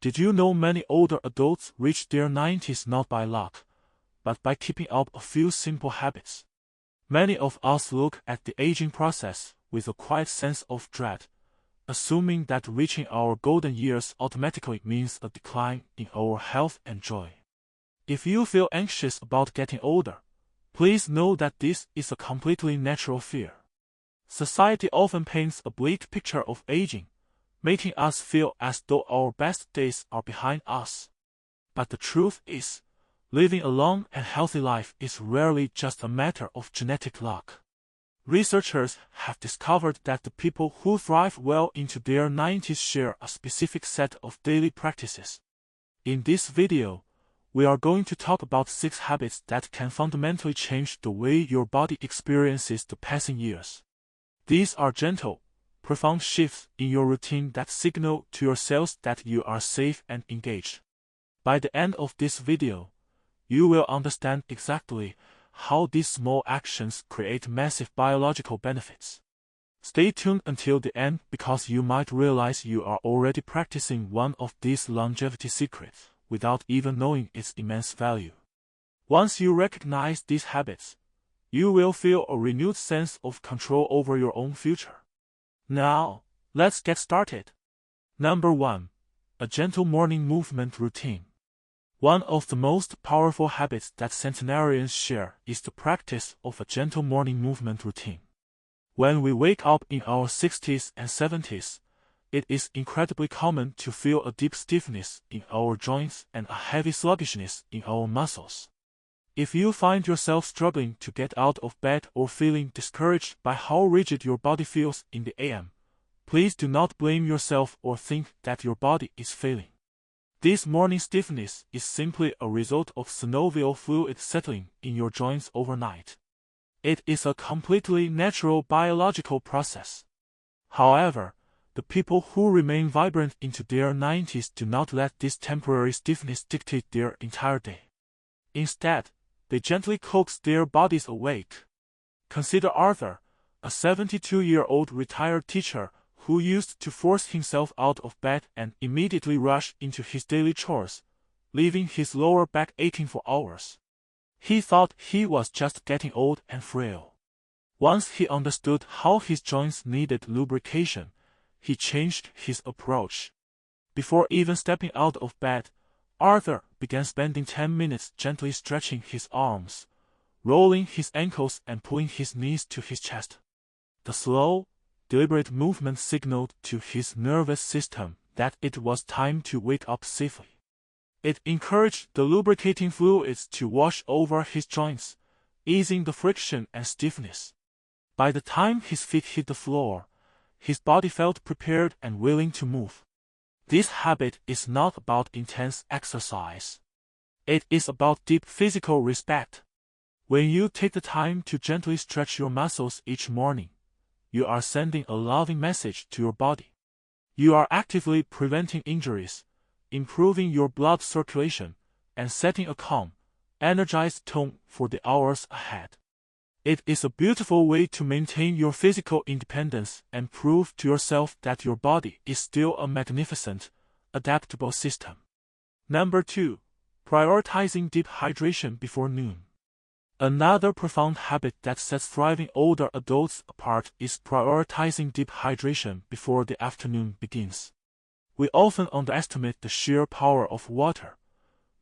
Did you know many older adults reach their 90s not by luck, but by keeping up a few simple habits? Many of us look at the aging process with a quiet sense of dread, assuming that reaching our golden years automatically means a decline in our health and joy. If you feel anxious about getting older, please know that this is a completely natural fear. Society often paints a bleak picture of aging, making us feel as though our best days are behind us. But the truth is, living a long and healthy life is rarely just a matter of genetic luck. Researchers have discovered that the people who thrive well into their 90s share a specific set of daily practices. In this video, we are going to talk about 6 habits that can fundamentally change the way your body experiences the passing years. These are gentle, profound shifts in your routine that signal to your cells that you are safe and engaged. By the end of this video, you will understand exactly how these small actions create massive biological benefits. Stay tuned until the end because you might realize you are already practicing one of these longevity secrets without even knowing its immense value. Once you recognize these habits, you will feel a renewed sense of control over your own future. Now, let's get started. Number 1. A gentle morning movement routine. One of the most powerful habits that centenarians share is the practice of a gentle morning movement routine. When we wake up in our 60s and 70s, it is incredibly common to feel a deep stiffness in our joints and a heavy sluggishness in our muscles. If you find yourself struggling to get out of bed or feeling discouraged by how rigid your body feels in the AM, please do not blame yourself or think that your body is failing. This morning stiffness is simply a result of synovial fluid settling in your joints overnight. It is a completely natural biological process. However, the people who remain vibrant into their 90s do not let this temporary stiffness dictate their entire day. Instead, they gently coax their bodies awake. Consider Arthur, a 72-year-old retired teacher who used to force himself out of bed and immediately rush into his daily chores, leaving his lower back aching for hours. He thought he was just getting old and frail. Once he understood how his joints needed lubrication, he changed his approach. Before even stepping out of bed, Arthur began spending 10 minutes gently stretching his arms, rolling his ankles and pulling his knees to his chest. The slow, deliberate movement signaled to his nervous system that it was time to wake up safely. It encouraged the lubricating fluids to wash over his joints, easing the friction and stiffness. By the time his feet hit the floor, his body felt prepared and willing to move. This habit is not about intense exercise. It is about deep physical respect. When you take the time to gently stretch your muscles each morning, you are sending a loving message to your body. You are actively preventing injuries, improving your blood circulation, and setting a calm, energized tone for the hours ahead. It is a beautiful way to maintain your physical independence and prove to yourself that your body is still a magnificent, adaptable system. Number 2. Prioritizing deep hydration before noon. Another profound habit that sets thriving older adults apart is prioritizing deep hydration before the afternoon begins. We often underestimate the sheer power of water,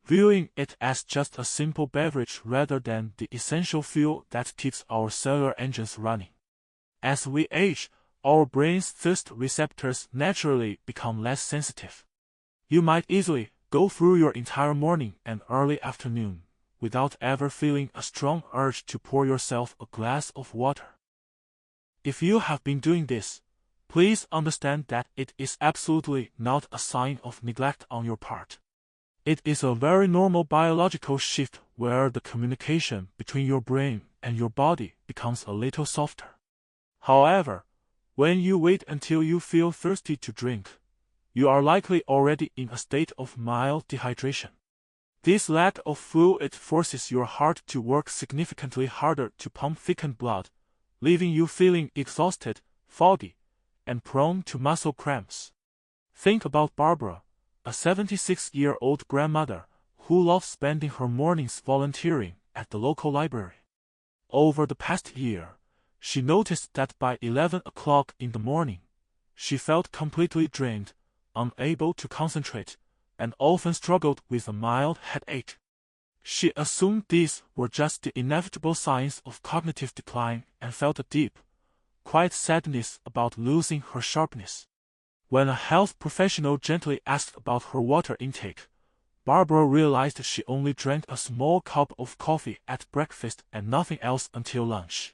viewing it as just a simple beverage rather than the essential fuel that keeps our cellular engines running. As we age, our brain's thirst receptors naturally become less sensitive. You might easily go through your entire morning and early afternoon without ever feeling a strong urge to pour yourself a glass of water. If you have been doing this, please understand that it is absolutely not a sign of neglect on your part. It is a very normal biological shift where the communication between your brain and your body becomes a little softer. However, when you wait until you feel thirsty to drink, you are likely already in a state of mild dehydration. This lack of fluid forces your heart to work significantly harder to pump thickened blood, leaving you feeling exhausted, foggy, and prone to muscle cramps. Think about Barbara, a 76-year-old grandmother who loved spending her mornings volunteering at the local library. Over the past year, she noticed that by 11 o'clock in the morning, she felt completely drained, unable to concentrate, and often struggled with a mild headache. She assumed these were just the inevitable signs of cognitive decline and felt a deep, quiet sadness about losing her sharpness. When a health professional gently asked about her water intake, Barbara realized she only drank a small cup of coffee at breakfast and nothing else until lunch.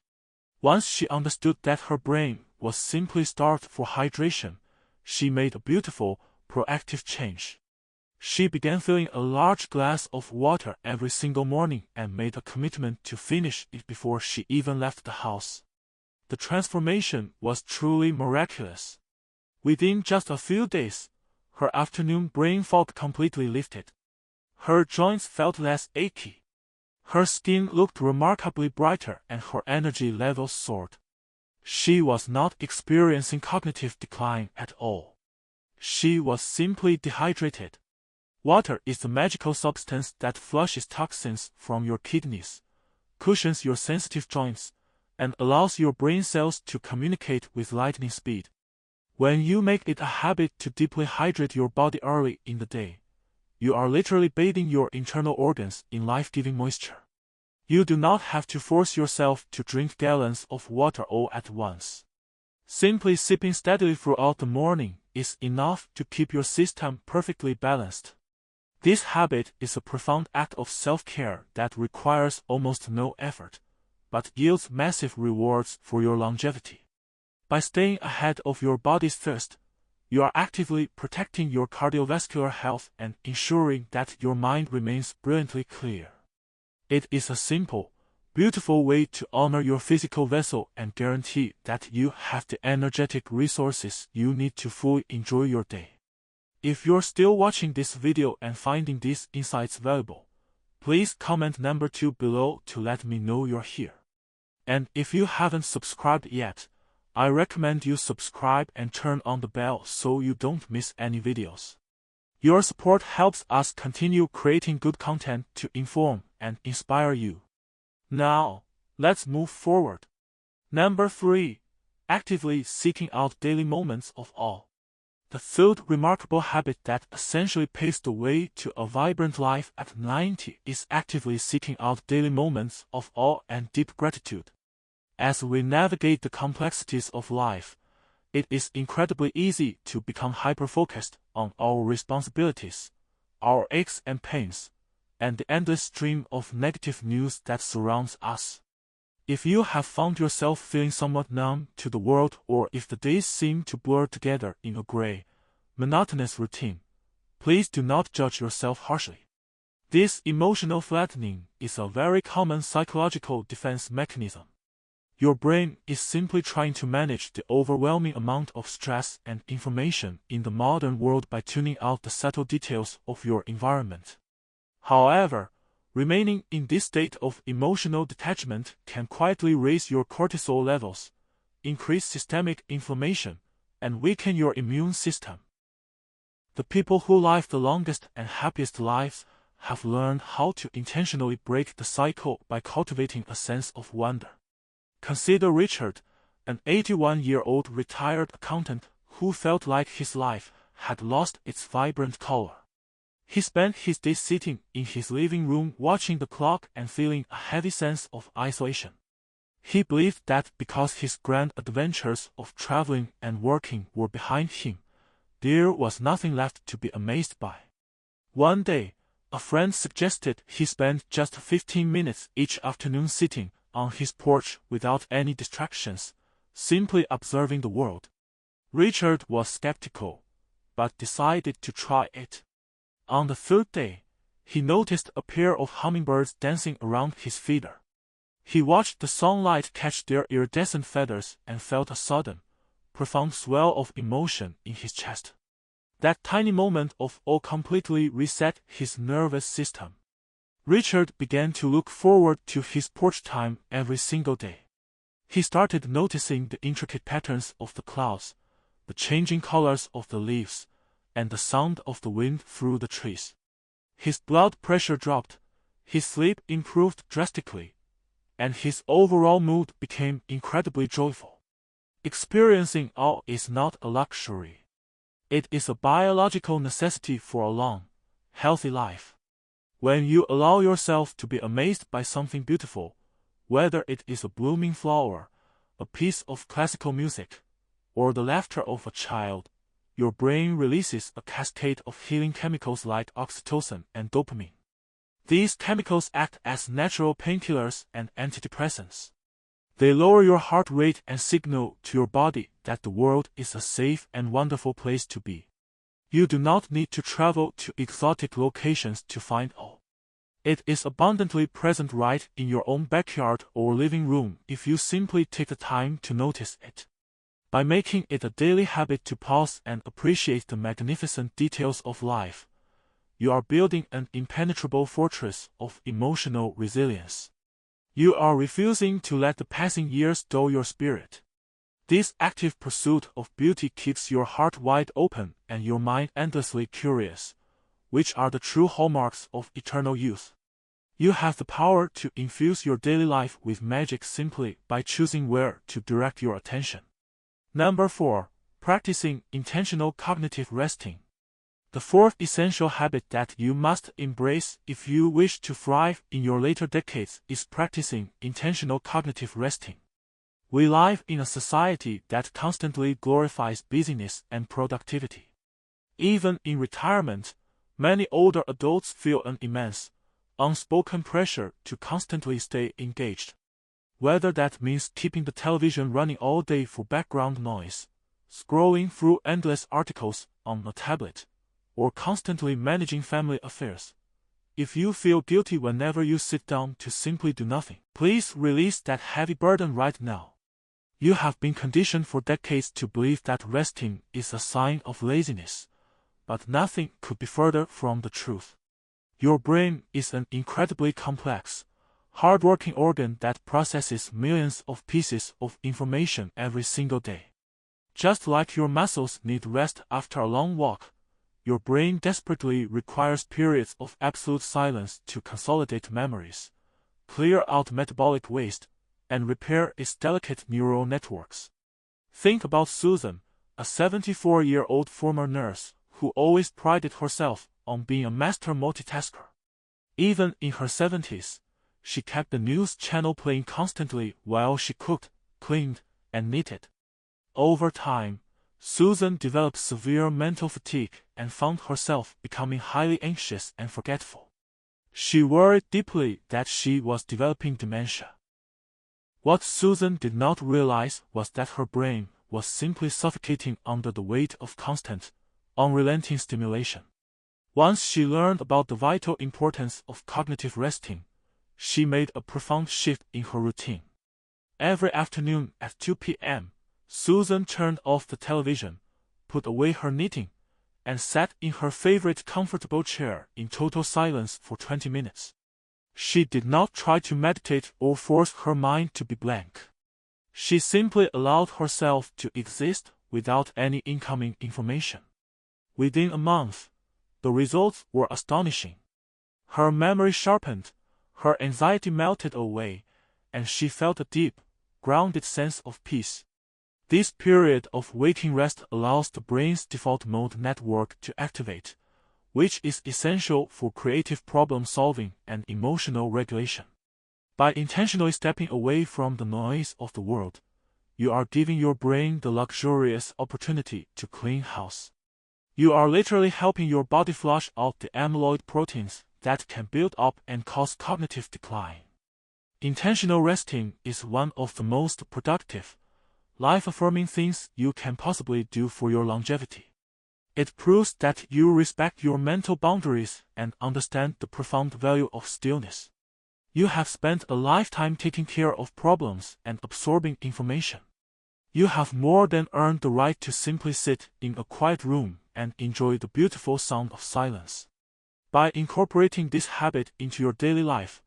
Once she understood that her brain was simply starved for hydration, she made a beautiful, proactive change. She began filling a large glass of water every single morning and made a commitment to finish it before she even left the house. The transformation was truly miraculous. Within just a few days, her afternoon brain fog completely lifted. Her joints felt less achy. Her skin looked remarkably brighter and her energy levels soared. She was not experiencing cognitive decline at all. She was simply dehydrated. Water is the magical substance that flushes toxins from your kidneys, cushions your sensitive joints, and allows your brain cells to communicate with lightning speed. When you make it a habit to deeply hydrate your body early in the day, you are literally bathing your internal organs in life-giving moisture. You do not have to force yourself to drink gallons of water all at once. Simply sipping steadily throughout the morning is enough to keep your system perfectly balanced. This habit is a profound act of self-care that requires almost no effort, but yields massive rewards for your longevity. By staying ahead of your body's thirst, you are actively protecting your cardiovascular health and ensuring that your mind remains brilliantly clear. It is a simple, beautiful way to honor your physical vessel and guarantee that you have the energetic resources you need to fully enjoy your day. If you're still watching this video and finding these insights valuable, please comment number 2 below to let me know you're here. And if you haven't subscribed yet, I recommend you subscribe and turn on the bell so you don't miss any videos. Your support helps us continue creating good content to inform and inspire you. Now, let's move forward. Number 3. Actively seeking out daily moments of awe. The third remarkable habit that essentially paves the way to a vibrant life at 90 is actively seeking out daily moments of awe and deep gratitude. As we navigate the complexities of life, it is incredibly easy to become hyper-focused on our responsibilities, our aches and pains, and the endless stream of negative news that surrounds us. If you have found yourself feeling somewhat numb to the world, or if the days seem to blur together in a gray, monotonous routine, please do not judge yourself harshly. This emotional flattening is a very common psychological defense mechanism. Your brain is simply trying to manage the overwhelming amount of stress and information in the modern world by tuning out the subtle details of your environment. However, remaining in this state of emotional detachment can quietly raise your cortisol levels, increase systemic inflammation, and weaken your immune system. The people who live the longest and happiest lives have learned how to intentionally break the cycle by cultivating a sense of wonder. Consider Richard, an 81-year-old retired accountant who felt like his life had lost its vibrant color. He spent his days sitting in his living room watching the clock and feeling a heavy sense of isolation. He believed that because his grand adventures of traveling and working were behind him, there was nothing left to be amazed by. One day, a friend suggested he spend just 15 minutes each afternoon sitting on his porch without any distractions, simply observing the world. Richard was skeptical, but decided to try it. On the third day, he noticed a pair of hummingbirds dancing around his feeder. He watched the sunlight catch their iridescent feathers and felt a sudden, profound swell of emotion in his chest. That tiny moment of awe completely reset his nervous system. Richard began to look forward to his porch time every single day. He started noticing the intricate patterns of the clouds, the changing colors of the leaves, and the sound of the wind through the trees. His blood pressure dropped, his sleep improved drastically, and his overall mood became incredibly joyful. Experiencing awe is not a luxury. It is a biological necessity for a long, healthy life. When you allow yourself to be amazed by something beautiful, whether it is a blooming flower, a piece of classical music, or the laughter of a child, your brain releases a cascade of healing chemicals like oxytocin and dopamine. These chemicals act as natural painkillers and antidepressants. They lower your heart rate and signal to your body that the world is a safe and wonderful place to be. You do not need to travel to exotic locations to find awe. It is abundantly present right in your own backyard or living room if you simply take the time to notice it. By making it a daily habit to pause and appreciate the magnificent details of life, you are building an impenetrable fortress of emotional resilience. You are refusing to let the passing years dull your spirit. This active pursuit of beauty keeps your heart wide open and your mind endlessly curious, which are the true hallmarks of eternal youth. You have the power to infuse your daily life with magic simply by choosing where to direct your attention. Number 4. Practicing intentional cognitive resting. The fourth essential habit that you must embrace if you wish to thrive in your later decades is practicing intentional cognitive resting. We live in a society that constantly glorifies busyness and productivity. Even in retirement, many older adults feel an immense, unspoken pressure to constantly stay engaged. Whether that means keeping the television running all day for background noise, scrolling through endless articles on a tablet, or constantly managing family affairs. If you feel guilty whenever you sit down to simply do nothing, please release that heavy burden right now. You have been conditioned for decades to believe that resting is a sign of laziness, but nothing could be further from the truth. Your brain is an incredibly complex, hard-working organ that processes millions of pieces of information every single day. Just like your muscles need rest after a long walk, your brain desperately requires periods of absolute silence to consolidate memories, clear out metabolic waste, and repair its delicate neural networks. Think about Susan, a 74-year-old former nurse who always prided herself on being a master multitasker. Even in her 70s, she kept the news channel playing constantly while she cooked, cleaned, and knitted. Over time, Susan developed severe mental fatigue and found herself becoming highly anxious and forgetful. She worried deeply that she was developing dementia. What Susan did not realize was that her brain was simply suffocating under the weight of constant, unrelenting stimulation. Once she learned about the vital importance of cognitive resting, she made a profound shift in her routine. Every afternoon at 2 p.m., Susan turned off the television, put away her knitting, and sat in her favorite comfortable chair in total silence for 20 minutes. She did not try to meditate or force her mind to be blank. She simply allowed herself to exist without any incoming information. Within a month, the results were astonishing. Her memory sharpened, her anxiety melted away, and she felt a deep, grounded sense of peace. This period of waking rest allows the brain's default mode network to activate, which is essential for creative problem solving and emotional regulation. By intentionally stepping away from the noise of the world, you are giving your brain the luxurious opportunity to clean house. You are literally helping your body flush out the amyloid proteins that can build up and cause cognitive decline. Intentional resting is one of the most productive, life-affirming things you can possibly do for your longevity. It proves that you respect your mental boundaries and understand the profound value of stillness. You have spent a lifetime taking care of problems and absorbing information. You have more than earned the right to simply sit in a quiet room and enjoy the beautiful sound of silence. By incorporating this habit into your daily life,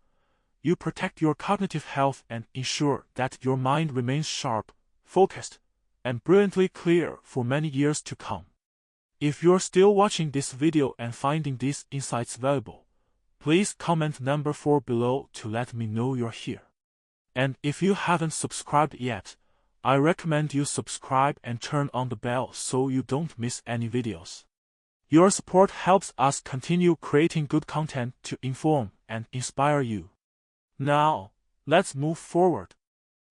you protect your cognitive health and ensure that your mind remains sharp, focused, and brilliantly clear for many years to come. If you're still watching this video and finding these insights valuable, please comment number 4 below to let me know you're here. And if you haven't subscribed yet, I recommend you subscribe and turn on the bell so you don't miss any videos. Your support helps us continue creating good content to inform and inspire you. Now, let's move forward.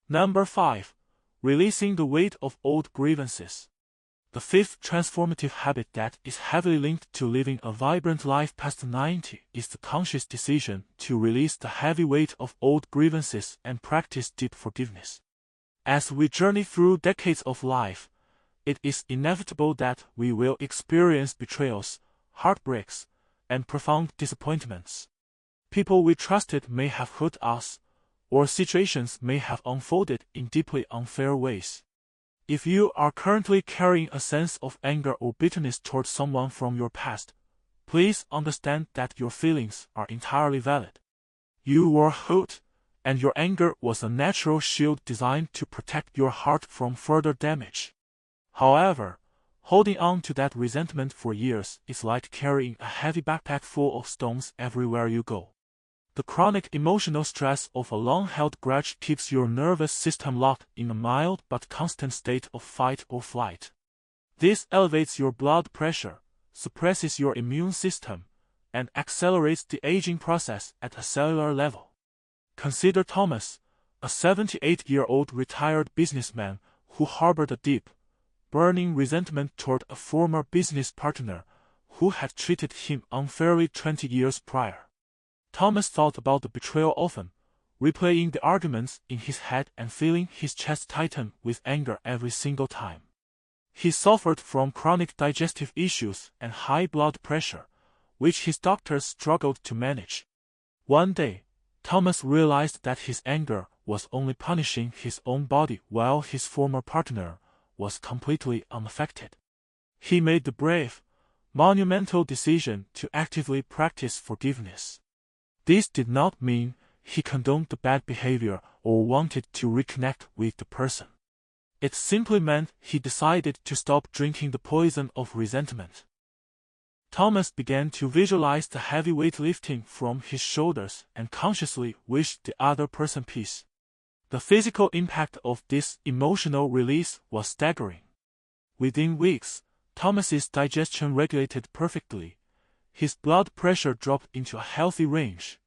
Number 5. Releasing the weight of old grievances. The fifth transformative habit that is heavily linked to living a vibrant life past 90 is the conscious decision to release the heavy weight of old grievances and practice deep forgiveness. As we journey through decades of life, it is inevitable that we will experience betrayals, heartbreaks, and profound disappointments. People we trusted may have hurt us, or situations may have unfolded in deeply unfair ways. If you are currently carrying a sense of anger or bitterness towards someone from your past, please understand that your feelings are entirely valid. You were hurt, and your anger was a natural shield designed to protect your heart from further damage. However, holding on to that resentment for years is like carrying a heavy backpack full of stones everywhere you go. The chronic emotional stress of a long-held grudge keeps your nervous system locked in a mild but constant state of fight or flight. This elevates your blood pressure, suppresses your immune system, and accelerates the aging process at a cellular level. Consider Thomas, a 78-year-old retired businessman who harbored a deep, burning resentment toward a former business partner who had treated him unfairly 20 years prior. Thomas thought about the betrayal often, replaying the arguments in his head and feeling his chest tighten with anger every single time. He suffered from chronic digestive issues and high blood pressure, which his doctors struggled to manage. One day, Thomas realized that his anger was only punishing his own body while his former partner was completely unaffected. He made the brave, monumental decision to actively practice forgiveness. This did not mean he condoned the bad behavior or wanted to reconnect with the person. It simply meant he decided to stop drinking the poison of resentment. Thomas began to visualize the heavy weight lifting from his shoulders and consciously wished the other person peace. The physical impact of this emotional release was staggering. Within weeks, Thomas's digestion regulated perfectly, his blood pressure dropped into a healthy range,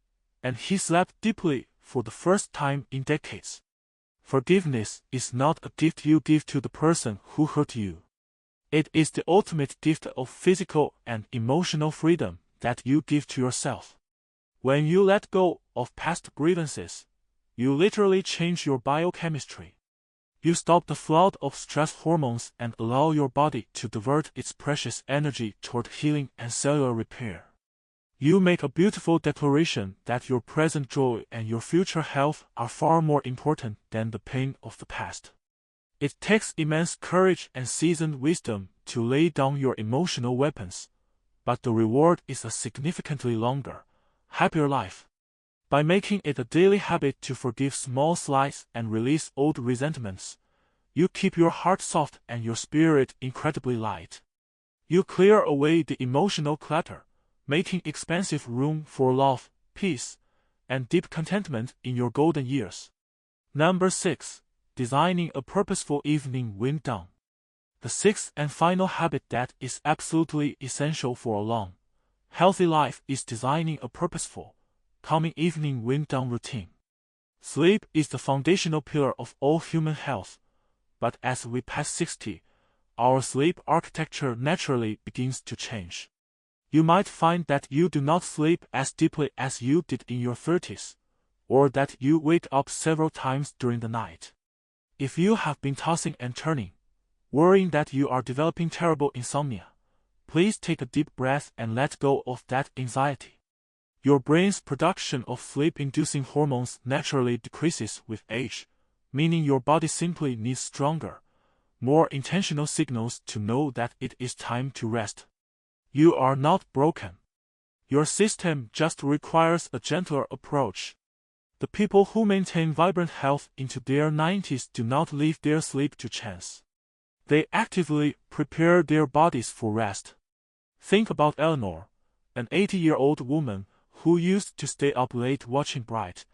and he slept deeply for the first time in decades. Forgiveness is not a gift you give to the person who hurt you. It is the ultimate gift of physical and emotional freedom that you give to yourself. When you let go of past grievances, you literally change your biochemistry. You stop the flood of stress hormones and allow your body to divert its precious energy toward healing and cellular repair. You make a beautiful declaration that your present joy and your future health are far more important than the pain of the past. It takes immense courage and seasoned wisdom to lay down your emotional weapons, but the reward is a significantly longer, happier life. By making it a daily habit to forgive small slights and release old resentments, you keep your heart soft and your spirit incredibly light. You clear away the emotional clutter, making expansive room for love, peace, and deep contentment in your golden years. Number 6. Designing a purposeful evening wind down. The sixth and final habit that is absolutely essential for a long, healthy life is designing a purposeful, calming evening wind-down routine. Sleep is the foundational pillar of all human health, but as we pass 60, our sleep architecture naturally begins to change. You might find that you do not sleep as deeply as you did in your 30s, or that you wake up several times during the night. If you have been tossing and turning, worrying that you are developing terrible insomnia, please take a deep breath and let go of that anxiety. Your brain's production of sleep-inducing hormones naturally decreases with age, meaning your body simply needs stronger, more intentional signals to know that it is time to rest. You are not broken. Your system just requires a gentler approach. The people who maintain vibrant health into their 90s do not leave their sleep to chance. They actively prepare their bodies for rest. Think about Eleanor, an 80-year-old woman who used to stay up late watching bright,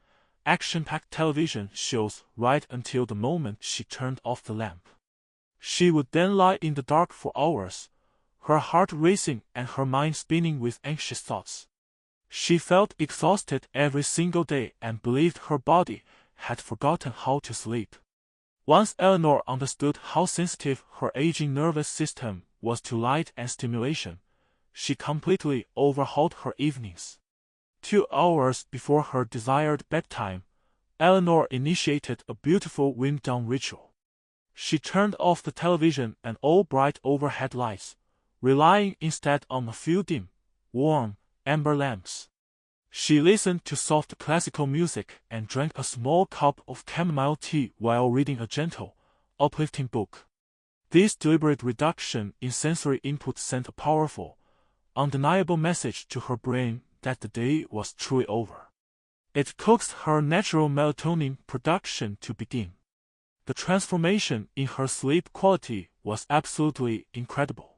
action-packed television shows right until the moment she turned off the lamp. She would then lie in the dark for hours, her heart racing and her mind spinning with anxious thoughts. She felt exhausted every single day and believed her body had forgotten how to sleep. Once Eleanor understood how sensitive her aging nervous system was to light and stimulation, she completely overhauled her evenings. 2 hours before her desired bedtime, Eleanor initiated a beautiful wind-down ritual. She turned off the television and all bright overhead lights, relying instead on a few dim, warm, amber lamps. She listened to soft classical music and drank a small cup of chamomile tea while reading a gentle, uplifting book. This deliberate reduction in sensory input sent a powerful, undeniable message to her brain that the day was truly over. It coaxed her natural melatonin production to begin. The transformation in her sleep quality was absolutely incredible.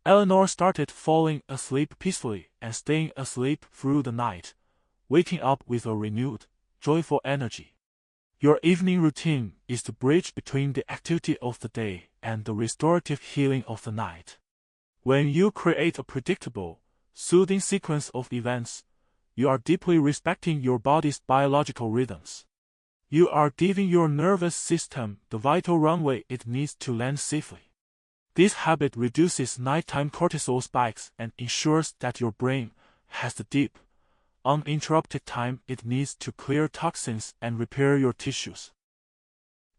Eleanor started falling asleep peacefully and staying asleep through the night, waking up with a renewed, joyful energy. Your evening routine is the bridge between the activity of the day and the restorative healing of the night. When you create a predictable, soothing sequence of events, you are deeply respecting your body's biological rhythms. You are giving your nervous system the vital runway it needs to land safely. This habit reduces nighttime cortisol spikes and ensures that your brain has the deep, uninterrupted time it needs to clear toxins and repair your tissues.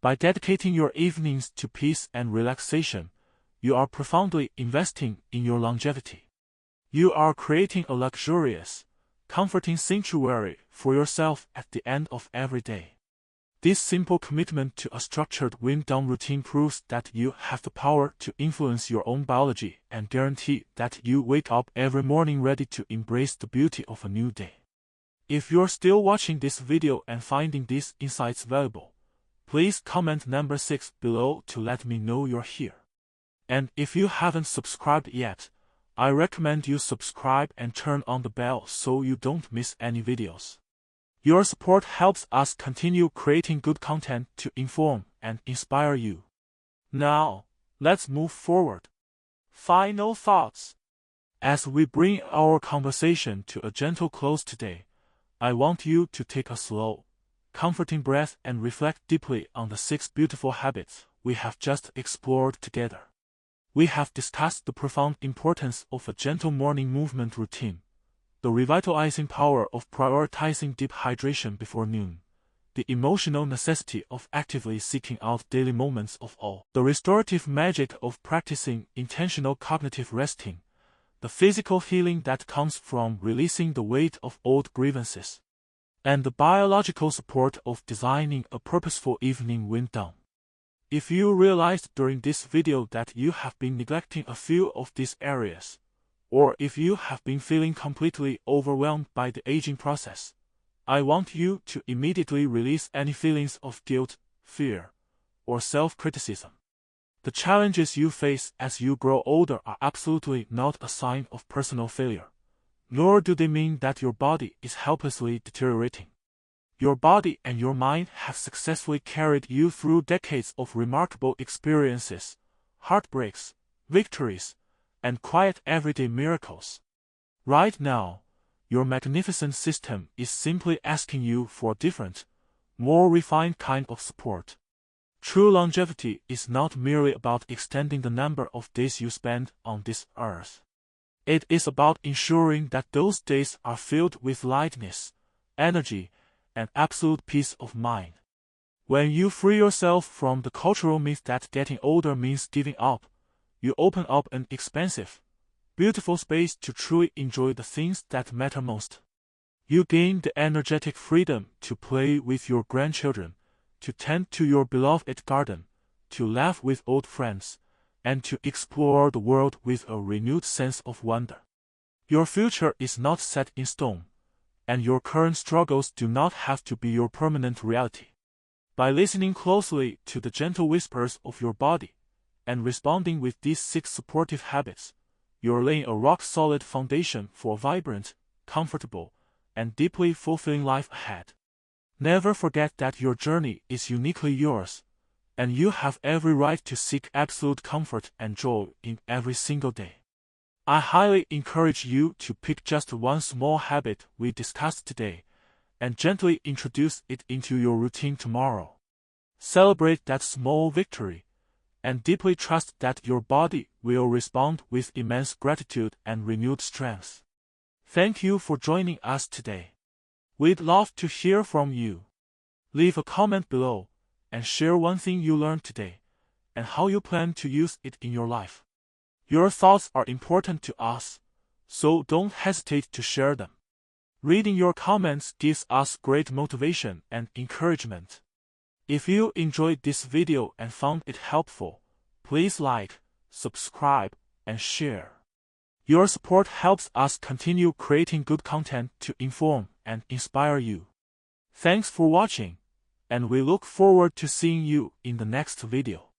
By dedicating your evenings to peace and relaxation, you are profoundly investing in your longevity. You are creating a luxurious, comforting sanctuary for yourself at the end of every day. This simple commitment to a structured wind-down routine proves that you have the power to influence your own biology and guarantee that you wake up every morning ready to embrace the beauty of a new day. If you're still watching this video and finding these insights valuable, please comment number 6 below to let me know you're here. And if you haven't subscribed yet, I recommend you subscribe and turn on the bell so you don't miss any videos. Your support helps us continue creating good content to inform and inspire you. Now, let's move forward. Final thoughts. As we bring our conversation to a gentle close today, I want you to take a slow, comforting breath and reflect deeply on the 6 beautiful habits we have just explored together. We have discussed the profound importance of a gentle morning movement routine, the revitalizing power of prioritizing deep hydration before noon, the emotional necessity of actively seeking out daily moments of awe, the restorative magic of practicing intentional cognitive resting, the physical healing that comes from releasing the weight of old grievances, and the biological support of designing a purposeful evening wind-down. If you realized during this video that you have been neglecting a few of these areas, or if you have been feeling completely overwhelmed by the aging process, I want you to immediately release any feelings of guilt, fear, or self-criticism. The challenges you face as you grow older are absolutely not a sign of personal failure, nor do they mean that your body is helplessly deteriorating. Your body and your mind have successfully carried you through decades of remarkable experiences, heartbreaks, victories, and quiet everyday miracles. Right now, your magnificent system is simply asking you for a different, more refined kind of support. True longevity is not merely about extending the number of days you spend on this earth. It is about ensuring that those days are filled with lightness, energy, and absolute peace of mind. When you free yourself from the cultural myth that getting older means giving up, you open up an expansive, beautiful space to truly enjoy the things that matter most. You gain the energetic freedom to play with your grandchildren, to tend to your beloved garden, to laugh with old friends, and to explore the world with a renewed sense of wonder. Your future is not set in stone, and your current struggles do not have to be your permanent reality. By listening closely to the gentle whispers of your body, and responding with these 6 supportive habits, you're laying a rock-solid foundation for a vibrant, comfortable, and deeply fulfilling life ahead. Never forget that your journey is uniquely yours, and you have every right to seek absolute comfort and joy in every single day. I highly encourage you to pick just one small habit we discussed today, and gently introduce it into your routine tomorrow. Celebrate that small victory, and deeply trust that your body will respond with immense gratitude and renewed strength. Thank you for joining us today. We'd love to hear from you. Leave a comment below, and share one thing you learned today, and how you plan to use it in your life. Your thoughts are important to us, so don't hesitate to share them. Reading your comments gives us great motivation and encouragement. If you enjoyed this video and found it helpful, please like, subscribe, and share. Your support helps us continue creating good content to inform and inspire you. Thanks for watching, and we look forward to seeing you in the next video.